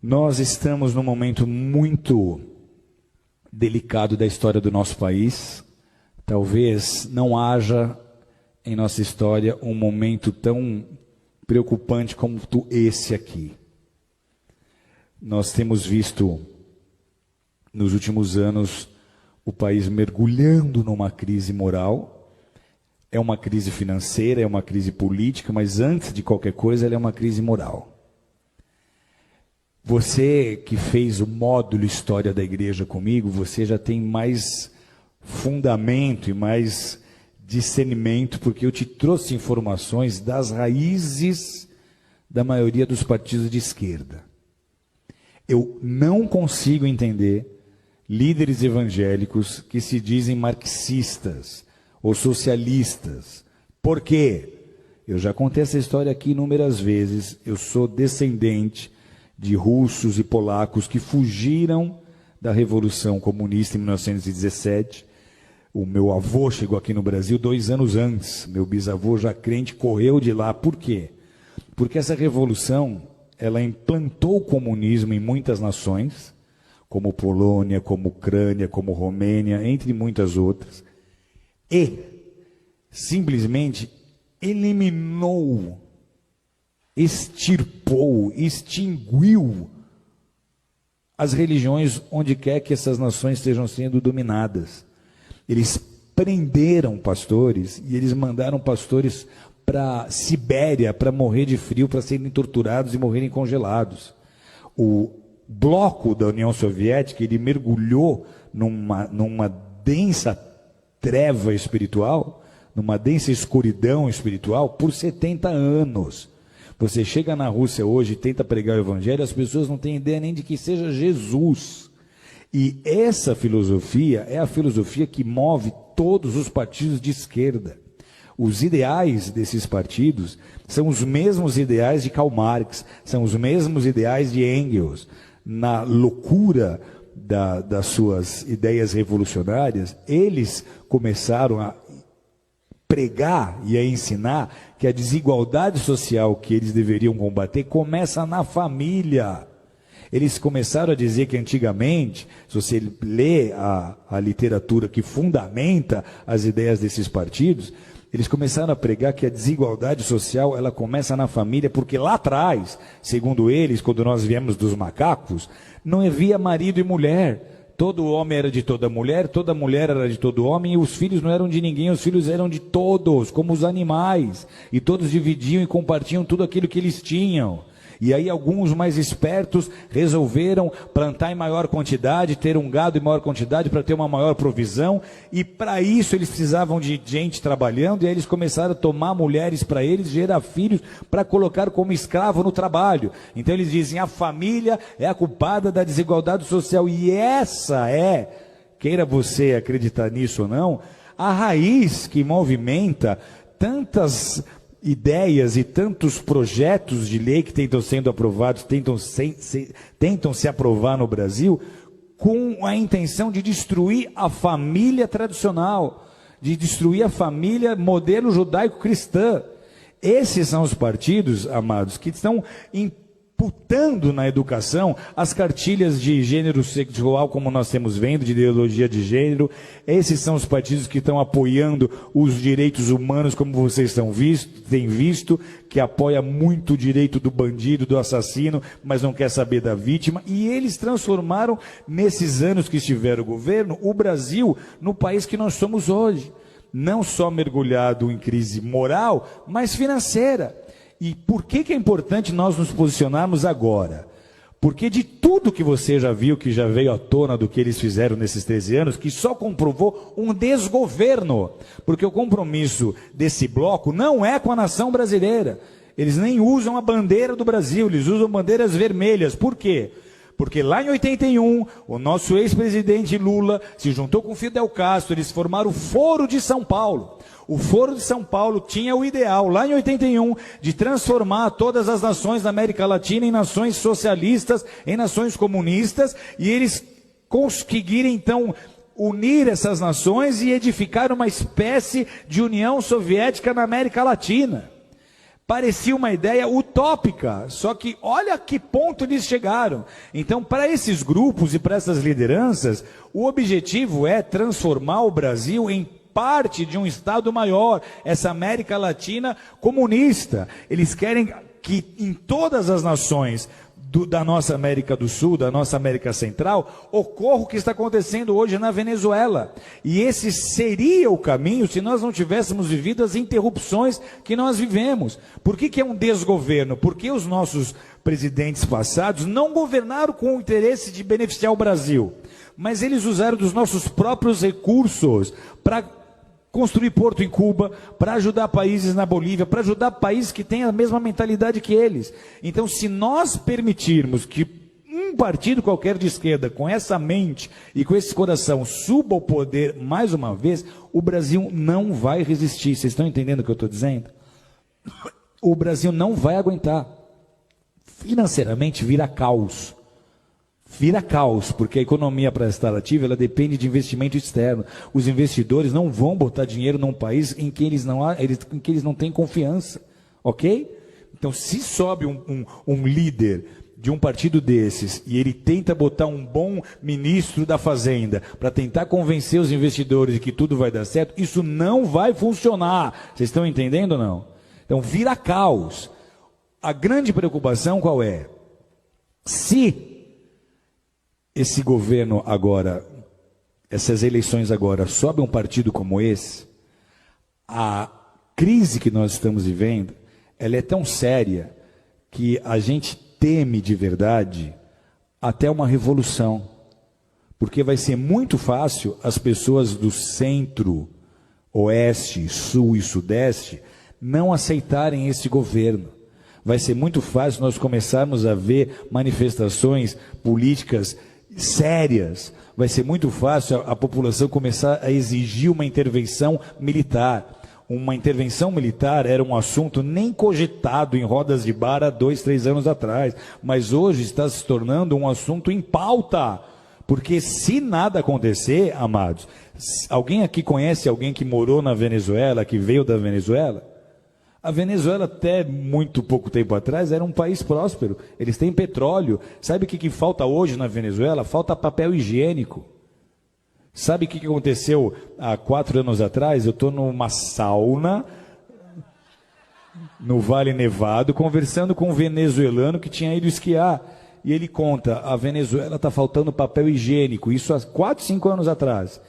Nós estamos num momento muito delicado da história do nosso país. Talvez não haja em nossa história um momento tão preocupante como esse aqui. Nós temos visto, nos últimos anos, o país mergulhando numa crise moral. É uma crise financeira, é uma crise política, mas antes de qualquer coisa, ela é uma crise moral. Você que fez o módulo História da Igreja comigo, você já tem mais fundamento e mais discernimento, porque eu te trouxe informações das raízes da maioria dos partidos de esquerda. Eu não consigo entender líderes evangélicos que se dizem marxistas ou socialistas. Por quê? Eu já contei essa história aqui inúmeras vezes. Eu sou descendente de russos e polacos que fugiram da Revolução Comunista em 1917. O meu avô chegou aqui no Brasil 2 anos antes. Meu bisavô, já crente, correu de lá. Por quê? Porque essa revolução, ela implantou o comunismo em muitas nações, como Polônia, como Ucrânia, como Romênia, entre muitas outras, e simplesmente eliminou, extirpou, extinguiu as religiões onde quer que essas nações estejam sendo dominadas. Eles prenderam pastores e eles mandaram pastores para Sibéria para morrer de frio, para serem torturados e morrerem congelados. O bloco da União Soviética, ele mergulhou numa densa treva espiritual, numa densa escuridão espiritual por 70 anos. Você chega na Rússia hoje e tenta pregar o evangelho, as pessoas não têm ideia nem de que seja Jesus. E essa filosofia é a filosofia que move todos os partidos de esquerda. Os ideais desses partidos são os mesmos ideais de Karl Marx, são os mesmos ideais de Engels. Na loucura das suas ideias revolucionárias, eles começaram a pregar e a ensinar que a desigualdade social que eles deveriam combater começa na família. Eles começaram a dizer que antigamente, se você lê a literatura que fundamenta as ideias desses partidos, eles começaram a pregar que a desigualdade social ela começa na família, porque lá atrás, segundo eles, quando nós viemos dos macacos, não havia marido e mulher. Todo homem era de toda mulher era de todo homem, e os filhos não eram de ninguém, os filhos eram de todos, como os animais. E todos dividiam e compartilham tudo aquilo que eles tinham. E aí alguns mais espertos resolveram plantar em maior quantidade, ter um gado em maior quantidade para ter uma maior provisão, e para isso eles precisavam de gente trabalhando, e aí eles começaram a tomar mulheres para eles, gerar filhos para colocar como escravo no trabalho. Então eles dizem, a família é a culpada da desigualdade social, e essa é, queira você acreditar nisso ou não, a raiz que movimenta tantas ideias e tantos projetos de lei que tentam sendo aprovados, tentam se aprovar no Brasil, com a intenção de destruir a família tradicional, de destruir a família modelo judaico-cristã. Esses são os partidos, amados, que estão imputando na educação as cartilhas de gênero sexual, como nós temos vendo, de ideologia de gênero. Esses são os partidos que estão apoiando os direitos humanos, como vocês têm visto, que apoia muito o direito do bandido, do assassino, mas não quer saber da vítima. E eles transformaram, nesses anos que estiveram o governo, o Brasil no país que nós somos hoje. Não só mergulhado em crise moral, mas financeira. E por que é importante nós nos posicionarmos agora? Porque de tudo que você já viu, que já veio à tona do que eles fizeram nesses 13 anos, que só comprovou um desgoverno. Porque o compromisso desse bloco não é com a nação brasileira. Eles nem usam a bandeira do Brasil, eles usam bandeiras vermelhas. Por quê? Porque lá em 81, o nosso ex-presidente Lula se juntou com Fidel Castro, eles formaram o Foro de São Paulo. O Foro de São Paulo tinha o ideal, lá em 81, de transformar todas as nações da América Latina em nações socialistas, em nações comunistas, e eles conseguiram então unir essas nações e edificar uma espécie de União Soviética na América Latina. Parecia uma ideia utópica, só que olha a que ponto eles chegaram. Então, para esses grupos e para essas lideranças, o objetivo é transformar o Brasil em parte de um Estado maior, essa América Latina comunista. Eles querem que em todas as nações da nossa América do Sul, da nossa América Central, ocorra o que está acontecendo hoje na Venezuela. E esse seria o caminho se nós não tivéssemos vivido as interrupções que nós vivemos. Por que é um desgoverno? Porque os nossos presidentes passados não governaram com o interesse de beneficiar o Brasil, mas eles usaram dos nossos próprios recursos para construir porto em Cuba, para ajudar países na Bolívia, para ajudar países que têm a mesma mentalidade que eles. Então, se nós permitirmos que um partido qualquer de esquerda, com essa mente e com esse coração, suba ao poder mais uma vez, o Brasil não vai resistir. Vocês estão entendendo o que eu estou dizendo? O Brasil não vai aguentar. Financeiramente vira caos. Vira caos, porque a economia para estar ativa, ela depende de investimento externo. Os investidores não vão botar dinheiro num país em que eles não têm confiança, ok? Então, se sobe um líder de um partido desses e ele tenta botar um bom ministro da Fazenda para tentar convencer os investidores de que tudo vai dar certo, isso não vai funcionar. Vocês estão entendendo ou não? Então, vira caos. A grande preocupação qual é? Se esse governo agora, essas eleições agora, sobe um partido como esse, a crise que nós estamos vivendo, ela é tão séria que a gente teme de verdade até uma revolução. Porque vai ser muito fácil as pessoas do centro, oeste, sul e sudeste não aceitarem esse governo. Vai ser muito fácil nós começarmos a ver manifestações políticas sérias. Vai ser muito fácil a população começar a exigir uma intervenção militar. Uma intervenção militar era um assunto nem cogitado em rodas de bar há 2, 3 anos atrás, mas hoje está se tornando um assunto em pauta, porque se nada acontecer, amados, alguém aqui conhece alguém que morou na Venezuela, que veio da Venezuela? A Venezuela, até muito pouco tempo atrás, era um país próspero. Eles têm petróleo. Sabe o que falta hoje na Venezuela? Falta papel higiênico. Sabe o que aconteceu há 4 anos atrás? Eu estou numa sauna, no Vale Nevado, conversando com um venezuelano que tinha ido esquiar. E ele conta, a Venezuela está faltando papel higiênico. Isso há 4, 5 anos atrás.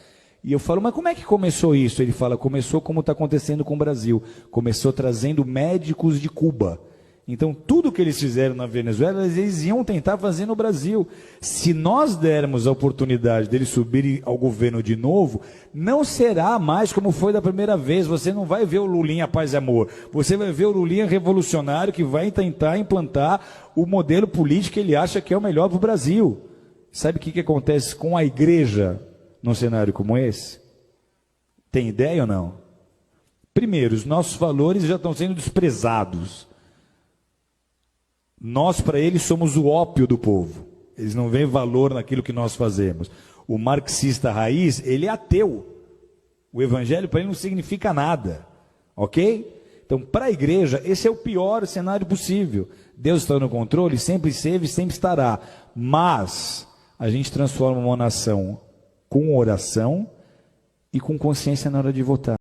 E eu falo, mas como é que começou isso? Ele fala, começou como está acontecendo com o Brasil. Começou trazendo médicos de Cuba. Então, tudo que eles fizeram na Venezuela, eles iam tentar fazer no Brasil. Se nós dermos a oportunidade deles subirem ao governo de novo, não será mais como foi da primeira vez. Você não vai ver o Lulinha paz e amor. Você vai ver o Lulinha revolucionário que vai tentar implantar o modelo político que ele acha que é o melhor para o Brasil. Sabe o que acontece com a igreja num cenário como esse? Tem ideia ou não? Primeiro, os nossos valores já estão sendo desprezados. Nós, para eles, somos o ópio do povo. Eles não veem valor naquilo que nós fazemos. O marxista raiz, ele é ateu. O evangelho para ele não significa nada. Ok? Então, para a igreja, esse é o pior cenário possível. Deus está no controle, sempre esteve e sempre estará. Mas a gente transforma uma nação com oração e com consciência na hora de votar.